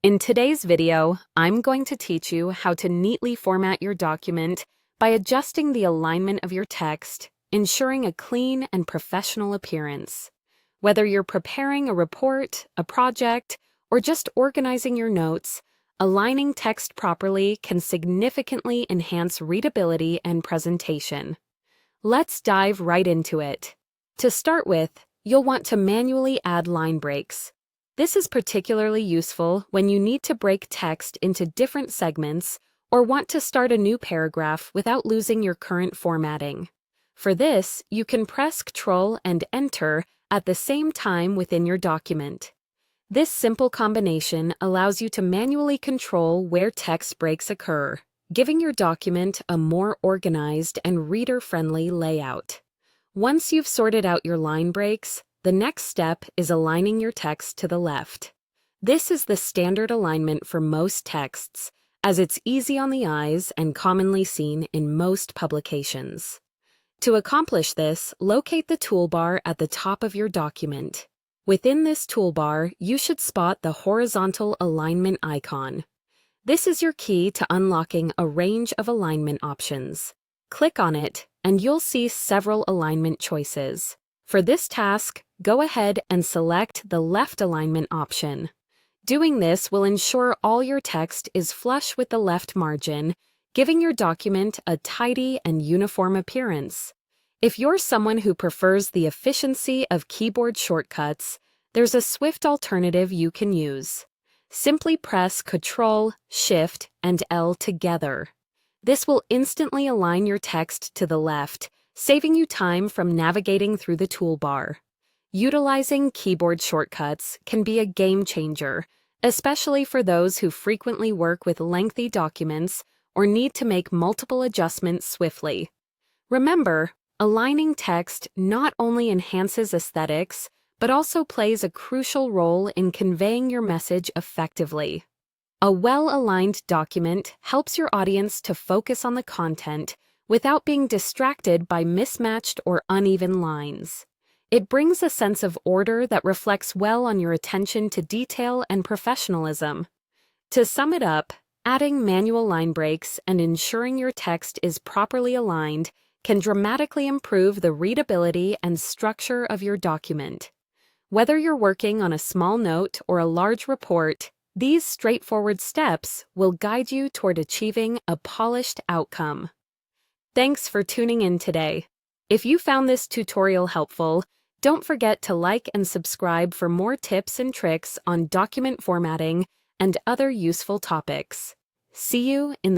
In today's video, I'm going to teach you how to neatly format your document by adjusting the alignment of your text, ensuring a clean and professional appearance. Whether you're preparing a report, a project, or just organizing your notes, aligning text properly can significantly enhance readability and presentation. Let's dive right into it. To start with, you'll want to manually add line breaks. This is particularly useful when you need to break text into different segments or want to start a new paragraph without losing your current formatting. For this, you can press Ctrl and Enter at the same time within your document. This simple combination allows you to manually control where text breaks occur, giving your document a more organized and reader-friendly layout. Once you've sorted out your line breaks, the next step is aligning your text to the left. This is the standard alignment for most texts, as it's easy on the eyes and commonly seen in most publications. To accomplish this, locate the toolbar at the top of your document. Within this toolbar, you should spot the horizontal alignment icon. This is your key to unlocking a range of alignment options. Click on it, and you'll see several alignment choices. For this task, go ahead and select the left alignment option. Doing this will ensure all your text is flush with the left margin, giving your document a tidy and uniform appearance. If you're someone who prefers the efficiency of keyboard shortcuts, there's a swift alternative you can use. Simply press Ctrl, Shift, and L together. This will instantly align your text to the left, saving you time from navigating through the toolbar. Utilizing keyboard shortcuts can be a game changer, especially for those who frequently work with lengthy documents or need to make multiple adjustments swiftly. Remember, aligning text not only enhances aesthetics, but also plays a crucial role in conveying your message effectively. A well-aligned document helps your audience to focus on the content without being distracted by mismatched or uneven lines. It brings a sense of order that reflects well on your attention to detail and professionalism. To sum it up, adding manual line breaks and ensuring your text is properly aligned can dramatically improve the readability and structure of your document. Whether you're working on a small note or a large report, these straightforward steps will guide you toward achieving a polished outcome. Thanks for tuning in today. If you found this tutorial helpful, don't forget to like and subscribe for more tips and tricks on document formatting and other useful topics. See you in the